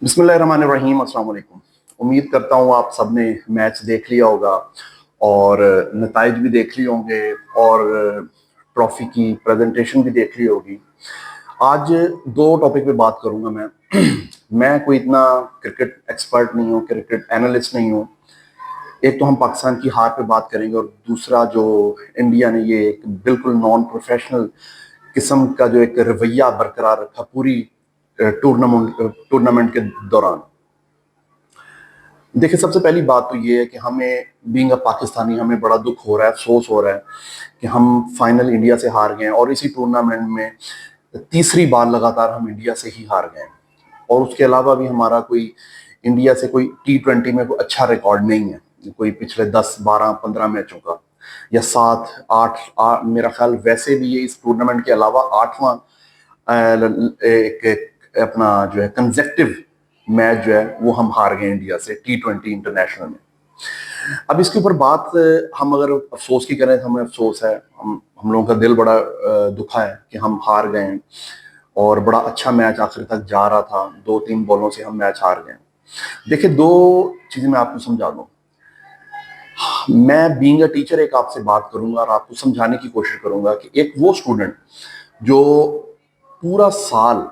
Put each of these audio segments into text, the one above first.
बिस्मिल्लाहिर्रहमानिर्रहीम, अस्सलाम वालेकुम। उम्मीद करता हूँ आप सब ने मैच देख लिया होगा और नताइज भी देख लिए होंगे और ट्रॉफी की प्रेजेंटेशन भी देख ली होगी। आज दो टॉपिक पे बात करूंगा मैं। मैं कोई इतना क्रिकेट एक्सपर्ट नहीं हूँ, क्रिकेट एनालिस्ट नहीं हूँ। एक तो हम पाकिस्तान की हार पे बात करेंगे और दूसरा जो इंडिया ने ये एक बिल्कुल नॉन प्रोफेशनल किस्म का जो एक रवैया बरकरार रखा पूरी टूर्नामेंट के दौरान। देखिए, सबसे पहली बात तो ये है कि हमें बीइंग अ पाकिस्तानी हमें बड़ा दुख हो रहा है, अफसोस हो रहा है कि हम फाइनल इंडिया से हार गए और इसी टूर्नामेंट में तीसरी बार लगातार हम इंडिया से ही हार गए। और उसके अलावा भी हमारा कोई इंडिया से कोई T20 में कोई अच्छा रिकॉर्ड नहीं है, कोई पिछले 10 12 15 मैचों का या 7 8 मेरा ख्याल वैसे भी ये इस टूर्नामेंट के अलावा 8वां एक अपना जो है कंसेक्टिव मैच जो है वो हम हार गए इंडिया से T20 इंटरनेशनल में। अब इसके ऊपर बात हम अगर अफसोस की करें तो हमें अफसोस है, हम लोगों का दिल बड़ा दुखा है कि हम हार गए हैं और बड़ा अच्छा मैच आखिर तक जा रहा था। 2-3 बॉलों से हम मैच हार गए। देखिए, दो चीजें मैं आपको समझा दूं। मैं बीइंग अ टीचर एक आपसे बात करूंगा और आपको समझाने की कोशिश करूंगा कि एक वो स्टूडेंट जो पूरा साल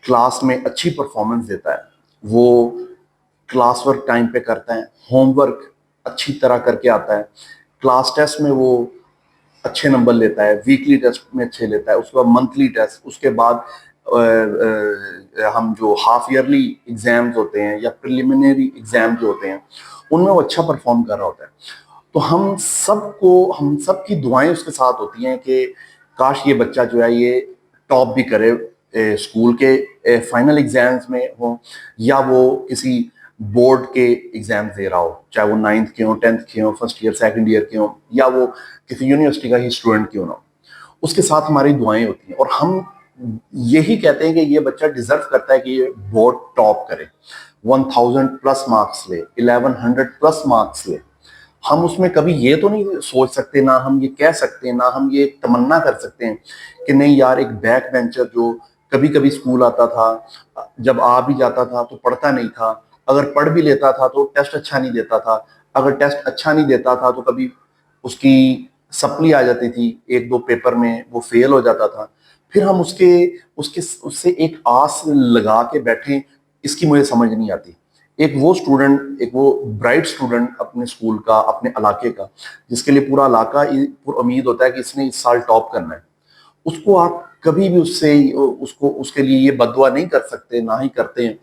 क्लास में अच्छी परफॉर्मेंस देता है, वो क्लास वर्क टाइम पे करता है, होमवर्क अच्छी तरह करके आता है, क्लास टेस्ट में वो अच्छे नंबर लेता है, वीकली टेस्ट में अच्छे लेता है, उसके बाद मंथली टेस्ट, उसके बाद हम जो हाफ ईयरली एग्जाम्स होते हैं या प्रिलिमिनरी एग्जाम जो होते हैं उनमें वो अच्छा परफॉर्म कर रहा होता है। तो हम सबकी दुआएं उसके साथ होती हैं कि काश ये बच्चा जो है ये टॉप भी करे, स्कूल के फाइनल एग्जाम्स में हो या वो किसी बोर्ड के एग्जाम दे रहा हो, चाहे वो 9th के हो, 10th के हो, फर्स्ट ईयर सेकंड ईयर के हो या वो किसी यूनिवर्सिटी का ही स्टूडेंट क्यों ना हो, उसके साथ हमारी दुआएं होती हैं और हम यही कहते हैं कि ये बच्चा डिजर्व करता है कि ये बोर्ड टॉप करे, 1000 प्लस मार्क्स ले, 1100 प्लस मार्क्स ले। हम उसमें कभी ये तो नहीं सोच सकते, ना हम ये कह सकते हैं, ना हम ये तमन्ना कर सकते हैं कि नहीं यार, एक बैक बेंचर जो कभी कभी स्कूल आता था, जब आ भी जाता था तो पढ़ता नहीं था, अगर पढ़ भी लेता था तो टेस्ट अच्छा नहीं देता था, अगर टेस्ट अच्छा नहीं देता था तो कभी उसकी सप्ली आ जाती थी, एक दो पेपर में वो फेल हो जाता था, फिर हम उसके उसके उससे एक आस लगा के बैठे, इसकी मुझे समझ नहीं आती। एक वो स्टूडेंट, एक वो ब्राइट स्टूडेंट अपने स्कूल का, अपने इलाके का, जिसके लिए पूरा इलाका पूरा उम्मीद होता है कि इसने इस साल टॉप करना है, उसको आप कभी भी उसको उसके लिए ये बददुआ नहीं कर सकते, ना ही करते हैं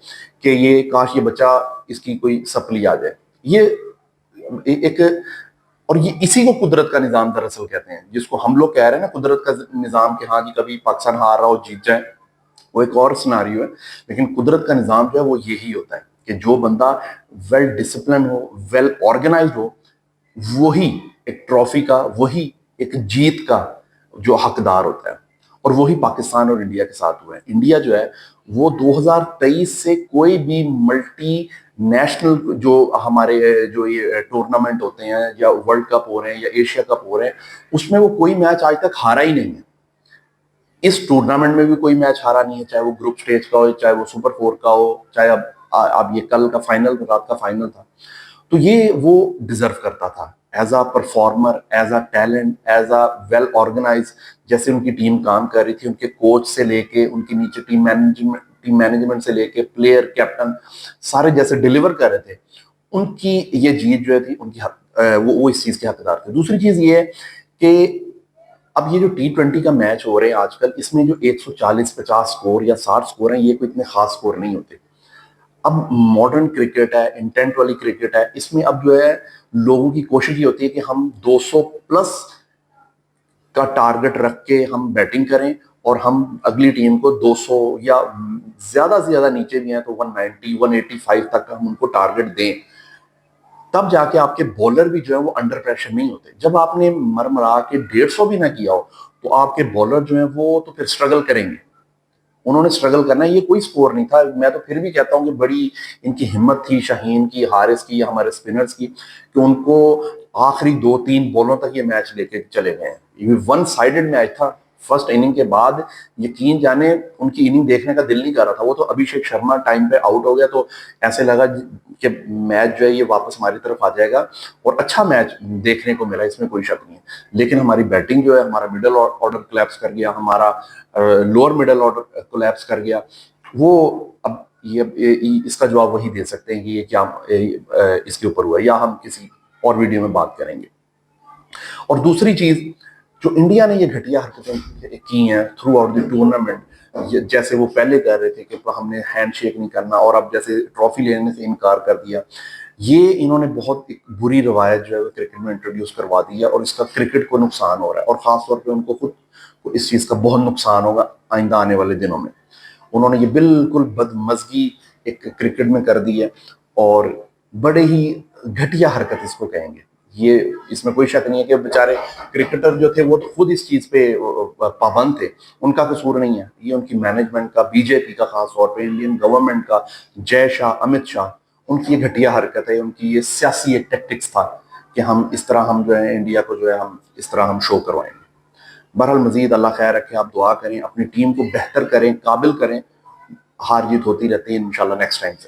कि ये काश ये बच्चा इसकी कोई सप्ली आ जाए। ये एक और ये इसी को कुदरत का निजाम दरअसल कहते हैं, जिसको हम लोग कह रहे हैं ना कुदरत का निजाम, कि हाँ जी कभी पाकिस्तान हार रहा हो जीत जाए, वो एक और सिनारियो है। लेकिन कुदरत का निजाम जो है वो यही होता है कि जो बंदा वेल डिसिप्लिन हो, वेल ऑर्गेनाइज्ड हो, वही एक ट्रॉफी का, वही एक जीत का जो हकदार होता है। और वही पाकिस्तान और इंडिया के साथ हुआ है। इंडिया जो है वो 2023 से कोई भी मल्टी नेशनल जो हमारे जो ये टूर्नामेंट होते हैं या वर्ल्ड कप हो रहे हैं या एशिया कप हो रहे हैं, उसमें वो कोई मैच आज तक हारा ही नहीं है। इस टूर्नामेंट में भी कोई मैच हारा नहीं है, चाहे वो ग्रुप स्टेज का हो, चाहे वो सुपर 4 का हो, चाहे अब ये कल का फाइनल, रात का फाइनल था। तो ये वो डिजर्व करता था as a performer, as a talent, as a well organise. जैसे उनकी टीम काम कर रही थी, उनके कोच से लेके उनके नीचे टीम मैनेजमेंट से लेके प्लेयर, कैप्टन, सारे जैसे डिलीवर कर रहे थे, उनकी ये जीत जो है थी उनकी वो इस चीज के हकदार थे। दूसरी चीज ये है कि अब ये जो T20 का मैच हो रहे हैं आजकल, इसमें जो 140-50 स्कोर या 60 स्कोर हैं, ये कोई इतने खास स्कोर नहीं होते। अब मॉडर्न क्रिकेट है, इंटेंट वाली क्रिकेट है, इसमें अब जो है लोगों की कोशिश ये होती है कि हम 200 प्लस का टारगेट रख के हम बैटिंग करें और हम अगली टीम को 200 या ज्यादा से ज्यादा नीचे भी हैं तो 190 185 तक हम उनको टारगेट दें। तब जाके आपके बॉलर भी जो है वो अंडर प्रेशर नहीं होते। जब आपने मरमरा के 150 भी ना किया हो तो आपके बॉलर जो है वो तो फिर स्ट्रगल करेंगे। उन्होंने स्ट्रगल करना है, ये कोई स्कोर नहीं था। मैं तो फिर भी कहता हूं कि बड़ी इनकी हिम्मत थी, शाहीन की, हारिस की, या हमारे स्पिनर्स की, कि उनको आखिरी 2-3 बॉलों तक ये मैच लेके चले गए हैं। ये वन साइडेड मैच था, فرسٹ اننگ کے بعد یقین جانے ان کی اننگ دیکھنے کا دل نہیں کر رہا تھا. وہ تو ابھیشیک شرما ٹائم پہ آؤٹ ہو گیا تو ایسے لگا کہ میچ جو ہے یہ واپس ہماری طرف آ جائے گا, اور اچھا میچ دیکھنے کو ملا, اس میں کوئی شک نہیں ہے. لیکن ہماری بیٹنگ جو ہے, ہمارا مڈل آرڈر کولیپس کر گیا, ہمارا لوور مڈل آرڈر کولیپس کر گیا. وہ اب یہ اس کا جواب وہی دے سکتے ہیں کہ یہ کیا اس کے اوپر ہوا, یا ہم کسی اور ویڈیو میں بات کریں گے. اور دوسری چیز جو انڈیا نے یہ گھٹیا حرکتیں کی ہیں تھرو آؤٹ دی ٹورنامنٹ, جیسے وہ پہلے کہہ رہے تھے کہ ہم نے ہینڈ شیک نہیں کرنا, اور اب جیسے ٹرافی لینے سے انکار کر دیا, یہ انہوں نے بہت ایک بری روایت جو ہے کرکٹ میں انٹروڈیوس کروا دی ہے, اور اس کا کرکٹ کو نقصان ہو رہا ہے, اور خاص طور پہ ان کو خود کو اس چیز کا بہت نقصان ہوگا آئندہ آنے والے دنوں میں. انہوں نے یہ بالکل بدمزگی ایک کرکٹ میں کر دی ہے, اور بڑے ہی گھٹیا حرکت اس کو کہیں گے. یہ اس میں کوئی شک نہیں ہے کہ بیچارے کرکٹر جو تھے وہ تو خود اس چیز پہ پابند تھے, ان کا قصور نہیں ہے, یہ ان کی مینجمنٹ کا, بی جے پی کا, خاص طور پہ انڈین گورنمنٹ کا, جے شاہ, امت شاہ, ان کی یہ گھٹیا حرکت ہے, ان کی یہ سیاسی ایک ٹیکٹکس تھا کہ ہم اس طرح ہم جو ہے انڈیا کو جو ہے ہم اس طرح ہم شو کروائیں گے. بہرحال مزید اللہ خیر رکھے, آپ دعا کریں, اپنی ٹیم کو بہتر کریں, قابل کریں. ہار جیت ہوتی رہتی ہے, انشاءاللہ نیکسٹ ٹائم سے